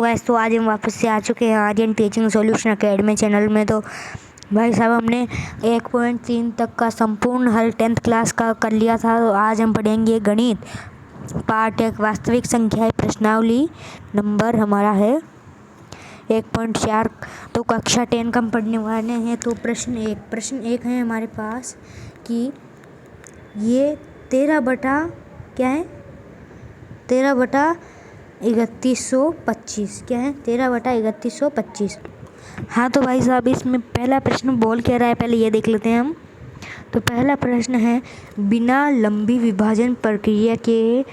Guys, तो आज हम वापस से आ चुके हैं Aryan teaching solution academy channel में। तो भाई साहब, हमने 1.3 तक का संपूर्ण हल 10th क्लास का कर लिया था। तो आज हम पढ़ेंगे गणित पार्ट 1 वास्तविक संख्याएं प्रश्नावली। नंबर हमारा है 1.4। तो कक्षा 10 का हम पढ़ने वाले हैं। तो प्रश्न एक है हमारे पास कि ये 13 बटा क्या है 13/3125 क्या है 13/3125। हाँ, तो भाई साहब, इसमें पहला प्रश्न बोल क्या रहा है, पहले ये देख लेते हैं हम। तो पहला प्रश्न है, बिना लंबी विभाजन प्रक्रिया के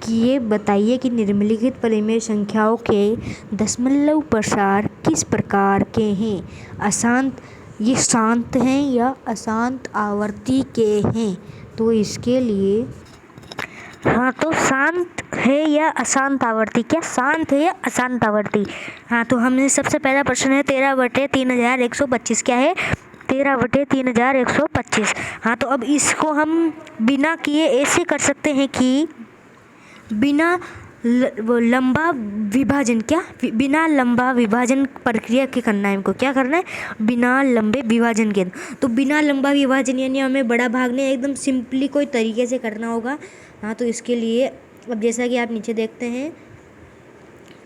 किए बताइए कि निम्नलिखित परिमेय संख्याओं के दशमलव प्रसार किस प्रकार के हैं। ये शांत हैं या अशांत आवर्ती के हैं। तो इसके लिए हाँ, तो शांत है या अशांत आवर्ती, क्या शांत है या अशांत आवर्ती। हाँ, तो हमने सबसे पहला प्रश्न है 13/3125 क्या है 13/3125। हाँ, तो अब इसको हम बिना किए ऐसे कर सकते हैं कि बिना लंबा विभाजन प्रक्रिया के करना है। हमको क्या करना है, बिना लंबे विभाजन के। तो बिना लंबा विभाजन यानी हमें बड़ा भाग नहीं, एकदम सिंपली कोई तरीके से करना होगा। हाँ, तो इसके लिए अब जैसा कि आप नीचे देखते हैं,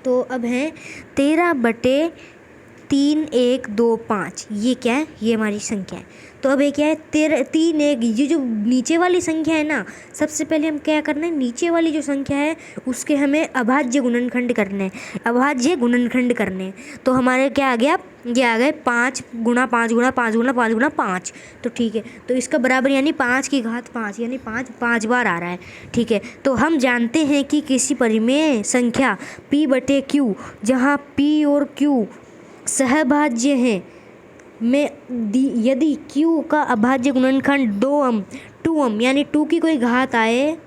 तो अब है 13/3125। ये क्या है, ये हमारी संख्या है। तो अब ये क्या है 3 ये जो नीचे वाली संख्या है ना, सबसे पहले हम क्या करना है, नीचे वाली जो संख्या है उसके हमें अभाज्य गुणनखंड करने हैं। तो हमारे क्या आ गया, ये आ गए 5 गुणा 5 गुणा 5 गुणा 5 गुणा 5। तो ठीक है, तो इसका बराबर यानी 5 की घात 5 यानी 5 बार आ रहा है। ठीक है, तो हम जानते हैं कि किसी परिमेय संख्या p/q जहाँ p और q सहभाज्य हैं में यदि q का अभाज्य गुणनखंड 2m यानी 2 की कोई घात आए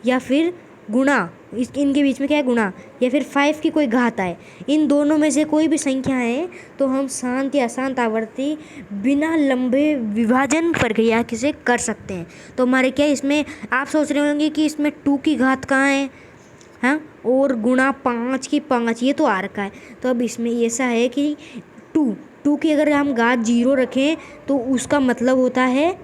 या फिर गुणा, इनके बीच में क्या है गुणा, या फिर 5 की कोई घात आए, इन दोनों में से कोई भी संख्या है, तो हम शांत या अशांत आवर्ती बिना लंबे विभाजन प्रक्रिया से कर सकते हैं। तो हमारे क्या इसमें आप सोच रहे होंगे कि इसमें 2 की घात कहाँ है, हाँ, और गुणा 5 की 5, ये तो आ रखा है। तो अब इसमें ऐसा है कि 2 की अगर हम घात 0 रखें तो उसका मतलब होता है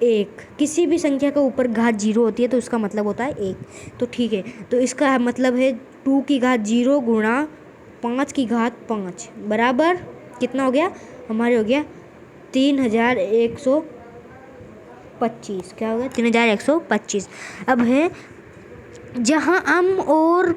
1। किसी भी संख्या के ऊपर घात 0 होती है तो उसका मतलब होता है 1। तो ठीक है, तो इसका मतलब है 2 की घात 0 गुणा 5 की घात 5 बराबर कितना हो गया, हमारे हो गया 3125। क्या हो गया 3125। अब है जहाँ और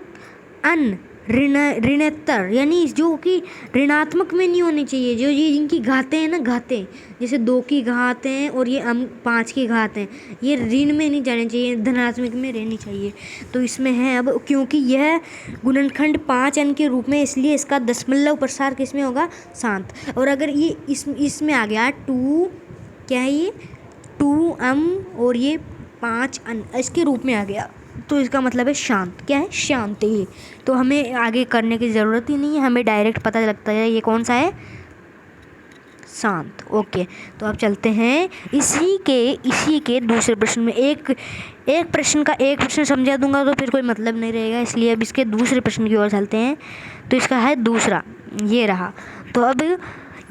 अन ऋणोत्तर यानी जो कि ऋणात्मक में नहीं होनी चाहिए, जो ये इनकी घातें हैं ना, घातें जैसे 2 की घात हैं और ये 5 की घात हैं, ये ऋण में नहीं जानी चाहिए, धनात्मक में रहनी चाहिए। तो इसमें है, अब क्योंकि यह गुणनखंड 5 अंक के रूप में, इसलिए इसका दशमलव प्रसार किस में होगा, शांत। और अगर ये इसमें आ गया 2 क्या है, ये 2m और ये 5 अन इसके रूप में आ गया, तो इसका मतलब है शांत। क्या है, शांत है। तो हमें आगे करने की ज़रूरत ही नहीं है, हमें डायरेक्ट पता लगता है ये कौन सा है, शांत। ओके, तो अब चलते हैं इसी के दूसरे प्रश्न में। एक प्रश्न समझा दूंगा तो फिर कोई मतलब नहीं रहेगा, इसलिए अब इसके दूसरे प्रश्न की ओर चलते हैं। तो इसका है दूसरा, ये रहा। तो अब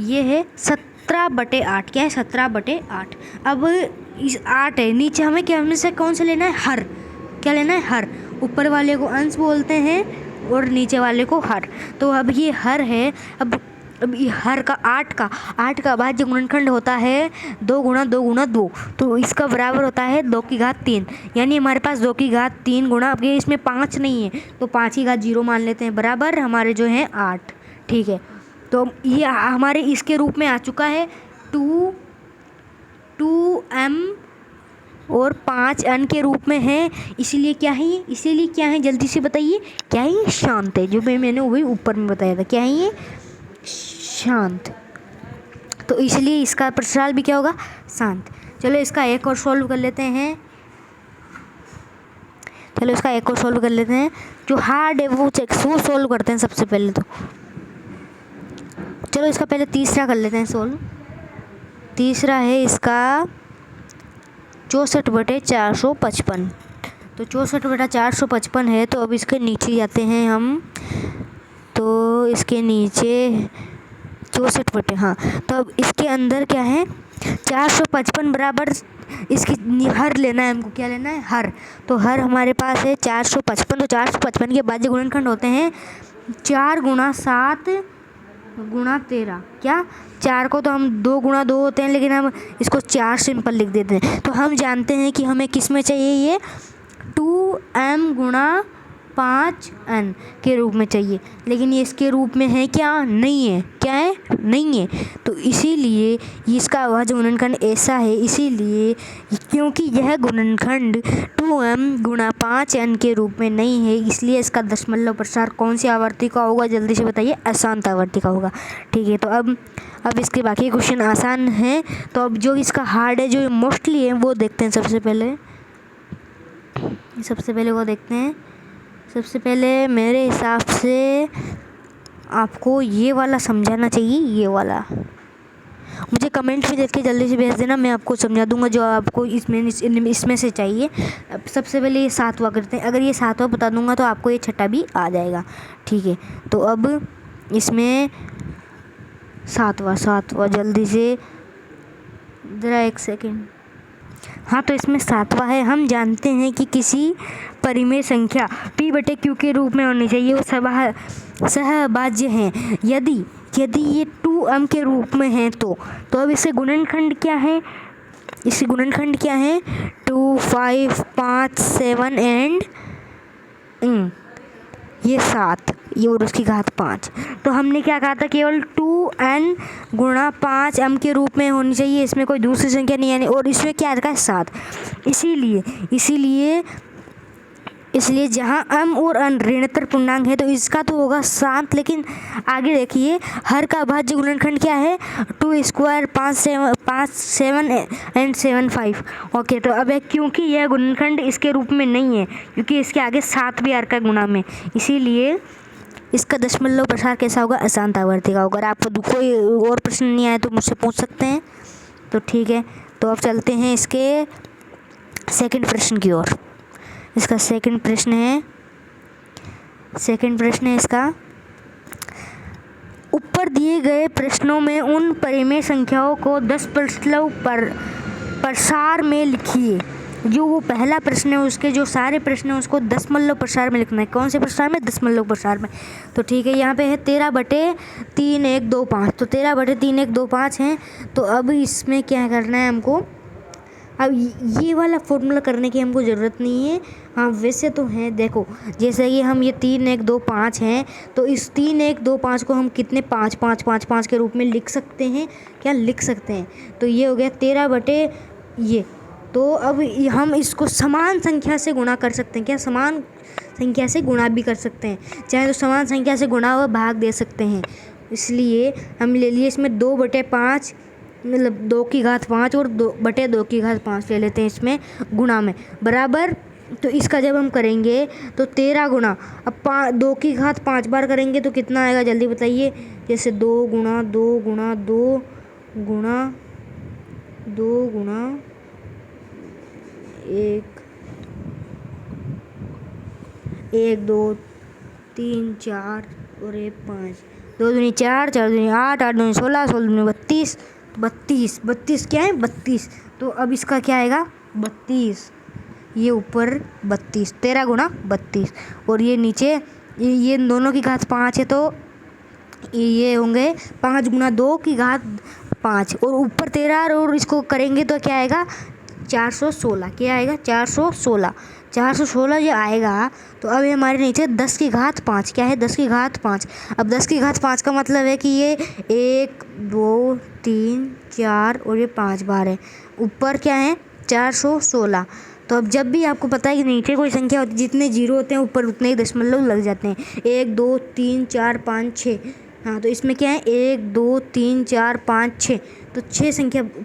ये है 17/8। क्या है 17/8। अब इस 8 है, नीचे हमें क्या, हमें से कौन सा लेना है, हर। क्या लेना है, हर। ऊपर वाले को अंश बोलते हैं और नीचे वाले को हर। तो अब ये हर है। अब ये हर का 8 का अभाज्य गुणनखंड होता है 2 गुणा 2 गुणा 2। तो इसका बराबर होता है 2 की घात 3 यानी हमारे पास 2 की घात 3 गुणा, अब ये इसमें 5 नहीं है तो 5 की घात 0 मान लेते हैं, बराबर हमारे जो है 8। ठीक है, तो ये हमारे इसके रूप में आ चुका है 2m और 5 अन के रूप में है। इसीलिए क्या है, जल्दी से बताइए, क्या है, ये शांत है। जो मैंने वही ऊपर में बताया था, क्या है ये, शांत। तो इसलिए इसका प्रसार भी क्या होगा, शांत। चलो इसका एक और सॉल्व कर लेते हैं। जो हार्ड है वो सॉल्व करते हैं सबसे पहले। तो चलो इसका पहले तीसरा कर लेते हैं सॉल्व। तीसरा है इसका 64/455। तो 64/455 है। तो अब इसके नीचे जाते हैं हम तो इसके नीचे 64 बटे, हाँ, तो अब इसके अंदर क्या है 455 बराबर इसकी हर लेना है हमको। क्या लेना है? हर। तो हर हमारे पास है 455। तो 455 के बाद जो गुणनखंड होते हैं 4 गुणा 7 गुणा 13। क्या 4 को तो हम 2 गुणा 2 होते हैं, लेकिन हम इसको 4 सिंपल लिख देते हैं। तो हम जानते हैं कि हमें किस में चाहिए, ये 2m गुणा 5n के रूप में चाहिए, लेकिन ये इसके रूप में है क्या? नहीं है। क्या है? नहीं है। तो इसीलिए इसका अभाज्य गुणनखंड ऐसा है, इसीलिए क्योंकि यह गुणनखंड 2m गुणा 5n के रूप में नहीं है, इसलिए इसका दशमलव प्रसार कौन सी आवर्ती का होगा? जल्दी से बताइए। अशांत आवर्ती का होगा। ठीक है, तो अब इसके बाकी क्वेश्चन आसान हैं। तो अब जो इसका हार्ड है, जो मोस्टली है, वो देखते हैं। सबसे पहले वो देखते हैं। सबसे पहले मेरे हिसाब से आपको ये वाला समझाना चाहिए। ये वाला मुझे कमेंट में देख के जल्दी से भेज देना, मैं आपको समझा दूंगा जो आपको इसमें से चाहिए। अब सबसे पहले ये 7वां करते हैं। अगर ये 7वां बता दूंगा तो आपको ये 6ठा भी आ जाएगा। ठीक है, तो अब इसमें 7वां जल्दी से, ज़रा 1 सेकेंड। हाँ, तो इसमें 7वां है। हम जानते हैं कि किसी परिमेय संख्या p बटे q के रूप में होनी चाहिए, वो सहभाज्य हैं। यदि ये 2m के रूप में है तो अब इससे गुणनखंड क्या है? 2, 5, 5, 7 एंड ये 7, ये और उसकी घात 5। तो हमने क्या कहा था? केवल 2n गुणा 5m के रूप में होनी चाहिए, इसमें कोई दूसरी संख्या नहीं आनी। और इसमें क्या रखा है? 7। इसलिए जहाँ m और n ऋणोत्तर पूर्णांक है तो इसका तो होगा 7। लेकिन आगे देखिए, हर का अभाज्य गुणनखंड क्या है? 2 स्क्वायर 5, 7 एंड 7, 5। ओके, तो अब क्योंकि यह गुणनखंड इसके रूप में नहीं है, क्योंकि इसके आगे 7 भी हर का गुणा में, इसीलिए इसका दशमलव प्रसार कैसा होगा? अशांत आवर्ती का होगा। अगर आपको कोई और प्रश्न नहीं आया तो मुझसे पूछ सकते हैं। तो ठीक है, तो अब चलते हैं इसके सेकंड प्रश्न की ओर। इसका सेकंड प्रश्न है इसका, ऊपर दिए गए प्रश्नों में उन परिमेय संख्याओं को 10 दशमलव प्रसार में लिखिए। जो वो पहला प्रश्न है, उसके जो सारे प्रश्न हैं उसको दशमलव प्रसार में लिखना है। कौन से प्रसार में? दशमलव प्रसार में। तो ठीक है, यहाँ पे है 13/3, 1, 2, 5। तो 13/3, 1, 2, 5 हैं। तो अब इसमें क्या करना है हमको? अब ये वाला फॉर्मूला करने की हमको ज़रूरत नहीं है। हाँ, वैसे तो है। देखो, जैसे कि हम ये 3, 1, 2, 5 हैं, तो इस 3, 1, 2, 5 को हम कितने 5, 5, 5, 5 के रूप में लिख सकते हैं। क्या लिख सकते हैं? तो ये हो गया 13 बटे ये। तो अब हम इसको समान संख्या से गुणा कर सकते हैं। क्या समान संख्या से गुणा भी कर सकते हैं? चाहे तो समान संख्या से गुणा हुआ भाग दे सकते हैं। इसलिए हम ले लिए इसमें 2/5, मतलब 2 की घात 5 और 2/2 की घात 5 ले लेते हैं इसमें गुणा में, बराबर। तो इसका जब हम करेंगे तो 13 गुणा, अब 2 की घात 5 बार करेंगे तो कितना आएगा? जल्दी बताइए। जैसे 2 गुणा 2 गुणा 2 गुणा 2 गुणा 1, 2, 3, 4 और 1, 5। 2 दूनी 4, 4 दूनी 8, 8 दूनी 16, 16 दूनी 32, 32 क्या है? 32। तो अब इसका क्या आएगा? 32। ये ऊपर 32, 13 गुणा 32, और ये नीचे ये दोनों की घात 5 है, तो ये होंगे 5 गुणा 2 की घात 5, और ऊपर 13, और इसको करेंगे तो क्या आएगा? 416। क्या आएगा? 416 जो आएगा। तो अब हमारे नीचे 10 की घात 5। क्या है? 10 की घात 5। अब 10 की घात 5 का मतलब है कि ये 1, 2, 3, 4 और ये 5 बार है। ऊपर क्या है? 416। तो अब जब भी आपको पता है कि नीचे कोई संख्या होती है, जितने जीरो होते हैं ऊपर उतने ही दशमलव लग जाते हैं। 1, 2, 3, 4, 5, 6। हाँ, तो इसमें क्या है? 1, 2, 3, 4, 5, 6। तो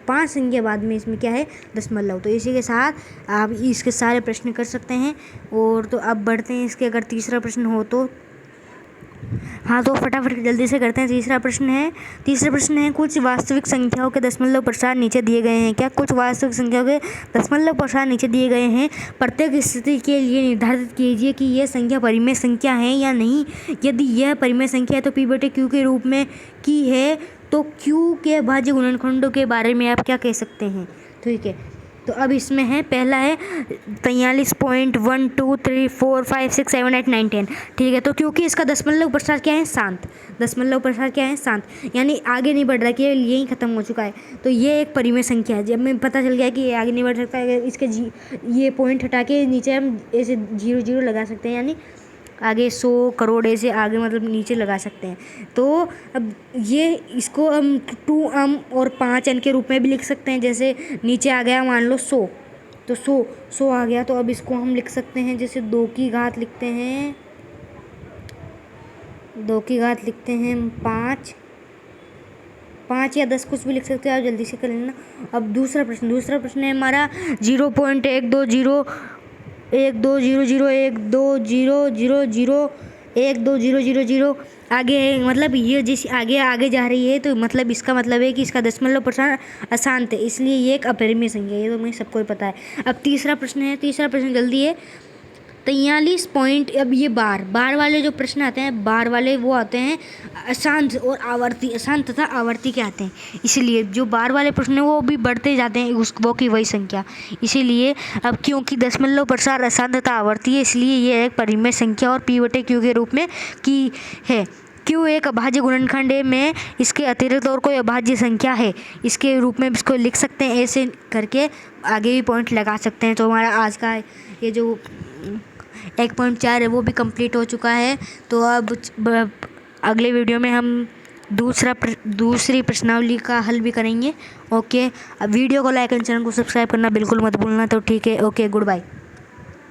5 संख्या बाद में इसमें क्या है? दशमलव। तो इसी के साथ आप इसके सारे प्रश्न कर सकते हैं। और तो अब बढ़ते हैं इसके, अगर तीसरा प्रश्न हो तो हाँ, तो फटाफट जल्दी से करते हैं। तीसरा प्रश्न है कुछ वास्तविक संख्याओं के दशमलव प्रसार नीचे दिए गए हैं। क्या कुछ वास्तविक संख्याओं के दशमलव प्रसार नीचे दिए गए हैं? प्रत्येक स्थिति के लिए निर्धारित कीजिए कि यह संख्या परिमेय संख्या है या नहीं। यदि यह परिमेय संख्या है तो p बटे q के रूप में की है, तो q के अभाज्य गुणनखंडों के बारे में आप क्या कह सकते हैं? ठीक है, तो अब इसमें है, पहला है 43.1 2 3 4 5 6 7 8 9 10। ठीक है, तो क्योंकि इसका दशमलव प्रसार क्या है? शांत। दशमलव प्रसार क्या है? शांत, यानी आगे नहीं बढ़ रहा, केवल यही खत्म हो चुका है। तो ये एक परिमेय संख्या है। जब हमें पता चल गया कि ये आगे नहीं बढ़ सकता है, इसके ये पॉइंट हटा के नीचे हम ऐसे 0 0 लगा सकते हैं, यानी आगे 100 करोड़ ऐसे आगे मतलब नीचे लगा सकते हैं। तो अब ये इसको हम 2 और 5 के रूप में भी लिख सकते हैं। जैसे नीचे आ गया मान लो 100, तो 100 आ गया, तो अब इसको हम लिख सकते हैं जैसे 2 की घात लिखते हैं, 2 की घात लिखते हैं 5 या 10 कुछ भी लिख सकते हैं, आप जल्दी से कर लेना। अब दूसरा प्रश्न है हमारा 0.120 12000 आगे है, मतलब ये जिस आगे जा रही है, तो मतलब इसका मतलब है कि इसका दशमलव प्रसार अशांत है, इसलिए ये एक अपरिमेय संख्या है। ये तो मुझे सबको ही पता है। अब तीसरा प्रश्न जल्दी है 43 पॉइंट। अब ये बार वाले जो प्रश्न आते हैं, बार वाले वो आते हैं अशांत और आवर्ती, अशांत तथा आवर्ती के आते हैं। इसीलिए जो बार वाले प्रश्न हैं वो भी बढ़ते जाते हैं वो की वही संख्या। इसीलिए अब क्योंकि दशमलव प्रसार अशांत तथा आवर्ती है, इसलिए ये एक परिमेय संख्या और p बटे q के रूप में की है। q एक अभाज्य गुणनखंड है में इसके अतिरिक्त और कोई अभाज्य संख्या है, इसके रूप में इसको लिख सकते हैं। ऐसे करके आगे भी पॉइंट लगा सकते हैं। तो हमारा आज का ये जो 1.4 है वो भी कंप्लीट हो चुका है। तो अब अगले वीडियो में हम दूसरी प्रश्नावली का हल भी करेंगे। ओके, अब वीडियो को लाइक एंड चैनल को सब्सक्राइब करना बिल्कुल मत भूलना। तो ठीक है, ओके, गुड बाय।